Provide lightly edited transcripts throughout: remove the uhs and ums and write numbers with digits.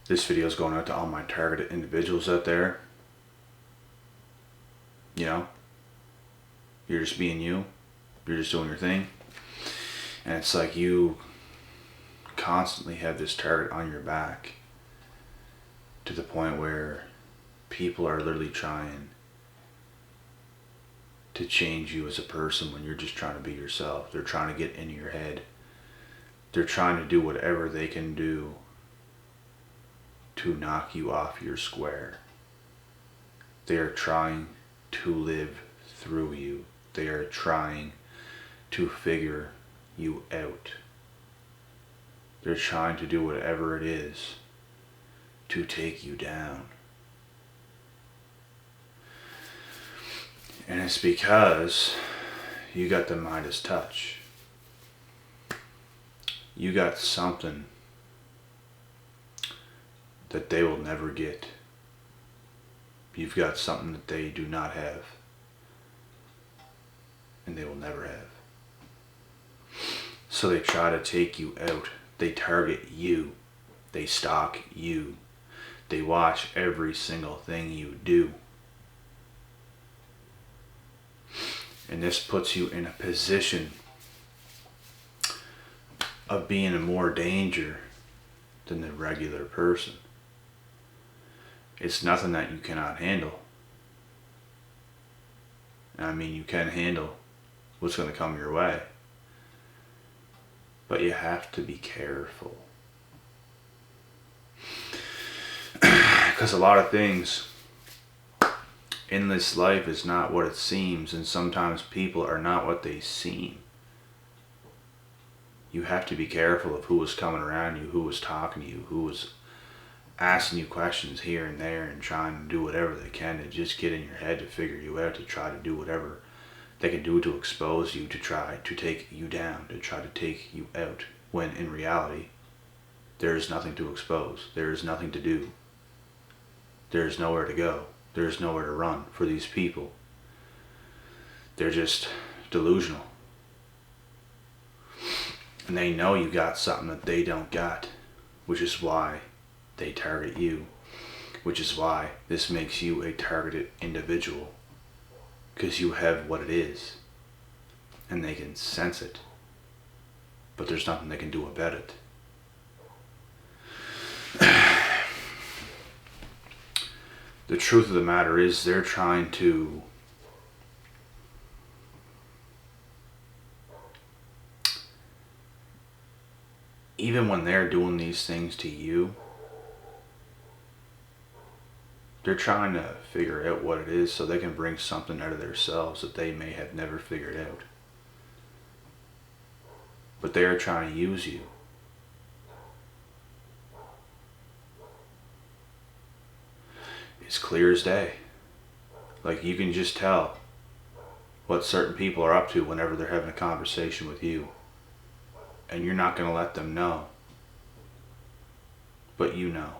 This video is going out to all my targeted individuals out there. You know, you're just being you. You're just doing your thing. And it's like you constantly have this target on your back to the point where people are literally trying to change you as a person when you're just trying to be yourself. They're trying to get into your head. They're trying to do whatever they can do to knock you off your square. They are trying to live through you. They are trying to figure you out. They're trying to do whatever it is to take you down. And it's because you got the Midas touch. You got something that they will never get. You've got something that they do not have, and they will never have. So they try to take you out. They target you. They stalk you. They watch every single thing you do. And this puts you in a position of being in more danger than the regular person. It's nothing that you cannot handle. I mean, you can handle what's going to come your way. But you have to be careful. Because a lot of things in this life is not what it seems, and sometimes people are not what they seem. You have to be careful of who is coming around you, who is talking to you, who is asking you questions here and there and trying to do whatever they can to just get in your head, to figure you out, to try to do whatever they can do to expose you, to try to take you down, to try to take you out, when in reality there is nothing to expose. There is nothing to do. There is nowhere to go. There is nowhere to run for these people. They're just delusional. And they know you got something that they don't got, which is why they target you, which is why this makes you a targeted individual, because you have what it is, and they can sense it, but there's nothing they can do about it. The truth of the matter is, they're trying to even when they're doing these things to you, they're trying to figure out what it is so they can bring something out of themselves that they may have never figured out. But they are trying to use you. It's clear as day. Like, you can just tell what certain people are up to whenever they're having a conversation with you. And you're not going to let them know. But you know.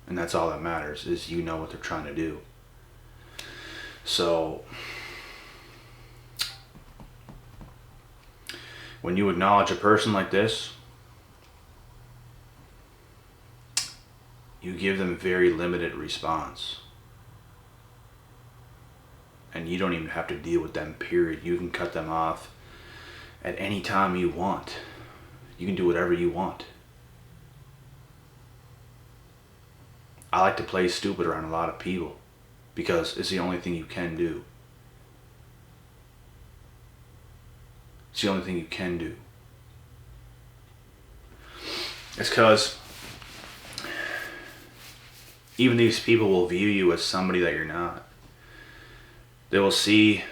And that's all that matters, is you know what they're trying to do. So, when you acknowledge a person like this, you give them very limited response. And you don't even have to deal with them, period. You can cut them off at any time you want. You can do whatever you want. I like to play stupid around a lot of people because it's the only thing you can do. It's the only thing you can do. It's because even these people will view you as somebody that you're not. They will see,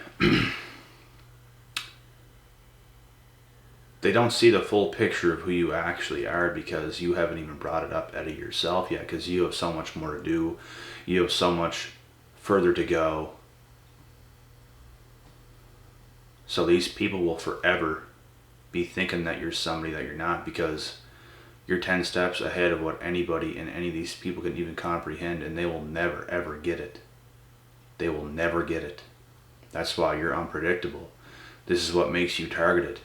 they don't see the full picture of who you actually are because you haven't even brought it up out of yourself yet, because you have so much more to do. You have so much further to go. So these people will forever be thinking that you're somebody that you're not, because you're 10 steps ahead of what anybody and any of these people can even comprehend, and they will never ever get it. They will never get it. That's why you're unpredictable. This is what makes you targeted.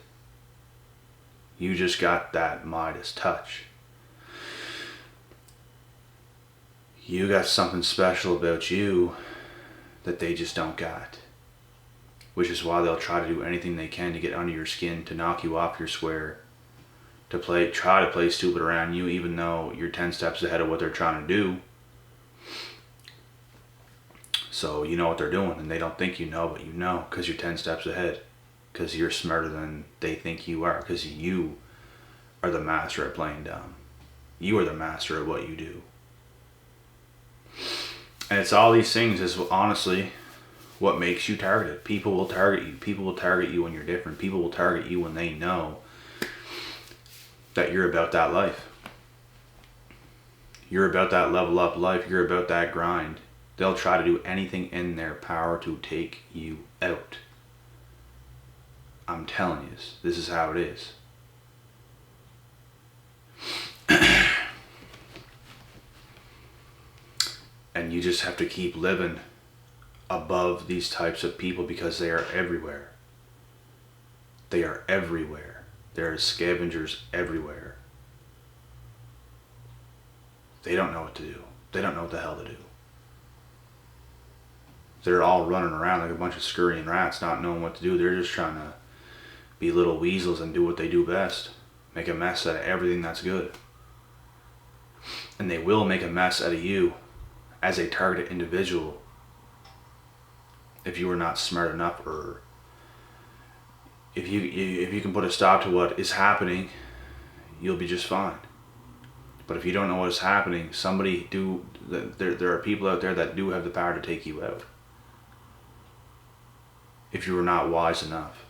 You just got that Midas touch. You got something special about you that they just don't got. Which is why they'll try to do anything they can to get under your skin, to knock you off your square, to try to play stupid around you, even though you're 10 steps ahead of what they're trying to do. So you know what they're doing, and they don't think you know, but you know, because you're 10 steps ahead, because you're smarter than they think you are, because you are the master at playing dumb. You are the master at what you do. And it's all these things is honestly what makes you targeted. People will target you. People will target you when you're different. People will target you when they know that you're about that life. You're about that level up life. You're about that grind. They'll try to do anything in their power to take you out. I'm telling you, this is how it is. And you just have to keep living above these types of people because they are everywhere. They are everywhere. There are scavengers everywhere. They don't know what to do. They don't know what the hell to do. They're all running around like a bunch of scurrying rats, not knowing what to do. They're just trying to be little weasels and do what they do best. Make a mess out of everything that's good. And they will make a mess out of you as a targeted individual if you are not smart enough, or if you can put a stop to what is happening, you'll be just fine. But if you don't know what is happening, there are people out there that do have the power to take you out if you are not wise enough.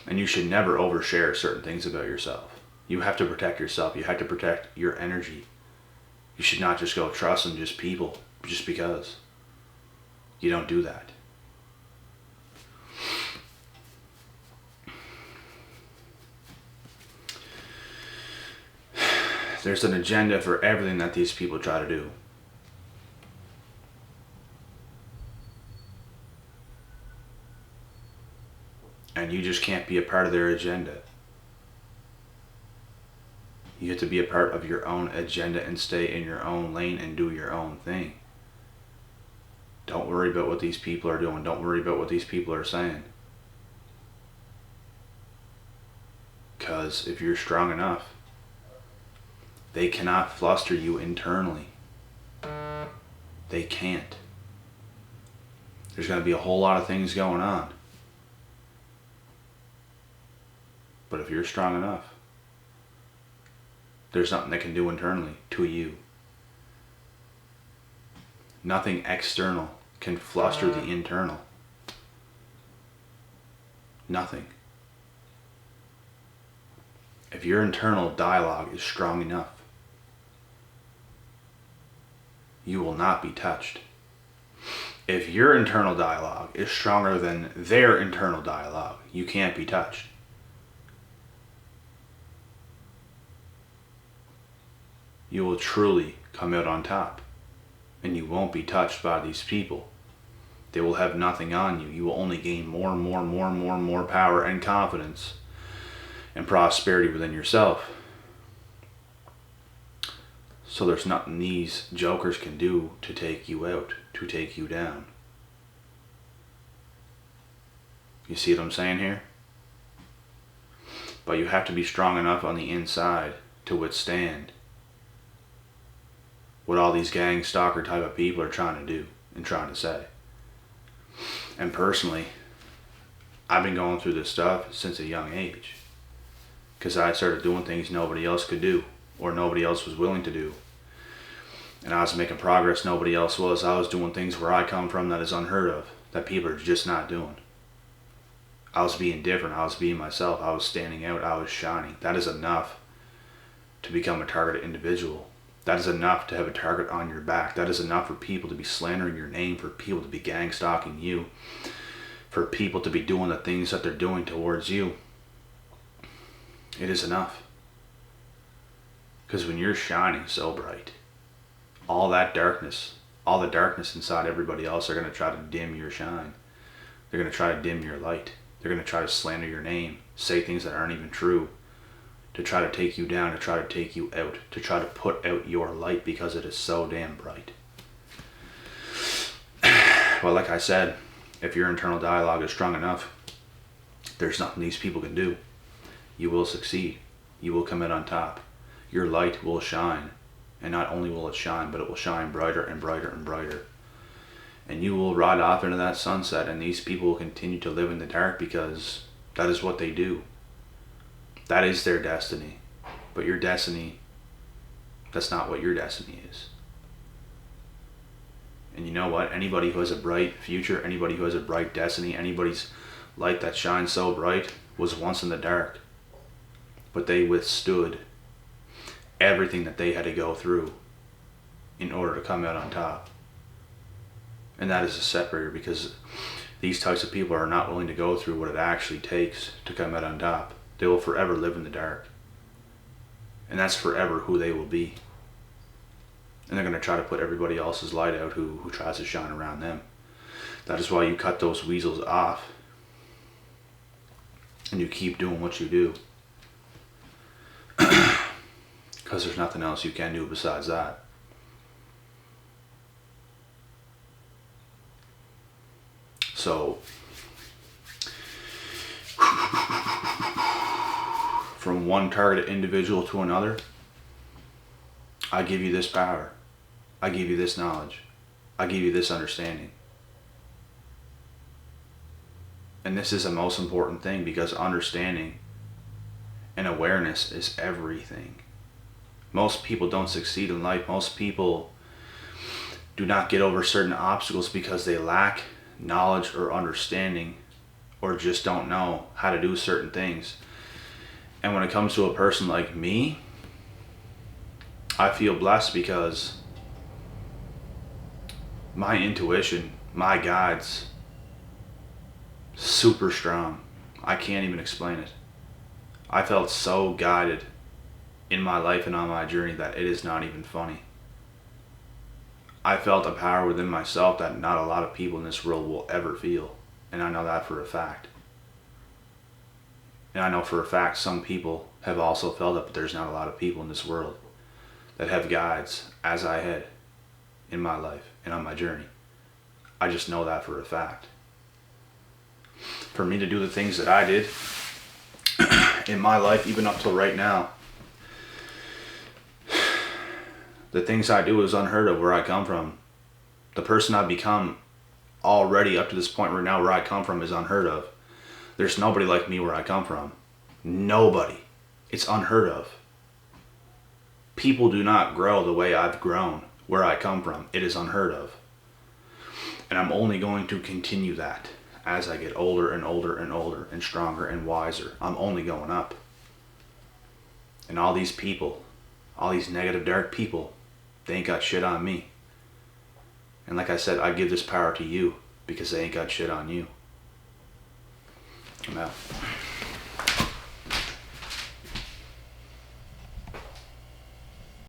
And you should never overshare certain things about yourself. You have to protect yourself. You have to protect your energy. You should not just go trusting just people just because. You don't do that. There's an agenda for everything that these people try to do. And you just can't be a part of their agenda. You have to be a part of your own agenda and stay in your own lane and do your own thing. Don't worry about what these people are doing. Don't worry about what these people are saying. Because if you're strong enough, they cannot fluster you internally. They can't. There's going to be a whole lot of things going on. But if you're strong enough, there's nothing they can do internally to you. Nothing external can fluster the internal. Nothing. If your internal dialogue is strong enough, you will not be touched. If your internal dialogue is stronger than their internal dialogue, you can't be touched. You will truly come out on top, and you won't be touched by these people. They will have nothing on you. You will only gain more and more and more and more and more power and confidence and prosperity within yourself. So there's nothing these jokers can do to take you out, to take you down. You see what I'm saying here? But you have to be strong enough on the inside to withstand what all these gang stalker type of people are trying to do and trying to say. And personally, I've been going through this stuff since a young age, because I started doing things nobody else could do or nobody else was willing to do. And I was making progress nobody else was. I was doing things where I come from that is unheard of, that people are just not doing. I was being different. I was being myself. I was standing out. I was shining. That is enough to become a targeted individual. That is enough to have a target on your back. That is enough for people to be slandering your name, for people to be gang stalking you, for people to be doing the things that they're doing towards you. It is enough. Because when you're shining so bright, all that darkness, all the darkness inside everybody else are going to try to dim your shine. They're going to try to dim your light. They're going to try to slander your name, say things that aren't even true, to try to take you down, to try to take you out, to try to put out your light because it is so damn bright. Well, like I said, if your internal dialogue is strong enough, there's nothing these people can do. You will succeed. You will come out on top. Your light will shine. And not only will it shine, but it will shine brighter and brighter and brighter. And you will ride off into that sunset, and these people will continue to live in the dark because that is what they do. That is their destiny. But your destiny, that's not what your destiny is. And you know what? Anybody who has a bright future, anybody who has a bright destiny, anybody's light that shines so bright was once in the dark. But they withstood everything that they had to go through in order to come out on top. And that is a separator, because these types of people are not willing to go through what it actually takes to come out on top. They will forever live in the dark. And that's forever who they will be. And they're going to try to put everybody else's light out who tries to shine around them. That is why you cut those weasels off. And you keep doing what you do. Because there's nothing else you can do besides that. So, from one targeted individual to another, I give you this power. I give you this knowledge. I give you this understanding. And this is the most important thing, because understanding and awareness is everything. Most people don't succeed in life. Most people do not get over certain obstacles because they lack knowledge or understanding, or just don't know how to do certain things. And when it comes to a person like me, I feel blessed because my intuition, my guides, super strong. I can't even explain it. I felt so guided in my life and on my journey that it is not even funny. I felt a power within myself that not a lot of people in this world will ever feel. And I know that for a fact. And I know for a fact some people have also felt it, but there's not a lot of people in this world that have guides as I had in my life and on my journey. I just know that for a fact. For me to do the things that I did in my life, even up till right now, the things I do is unheard of where I come from. The person I've become already up to this point right now where I come from is unheard of. There's nobody like me where I come from. Nobody. It's unheard of. People do not grow the way I've grown where I come from. It is unheard of. And I'm only going to continue that as I get older and older and older and stronger and wiser. I'm only going up. And all these people, all these negative, dark people, they ain't got shit on me. And like I said, I give this power to you because they ain't got shit on you. I'm out.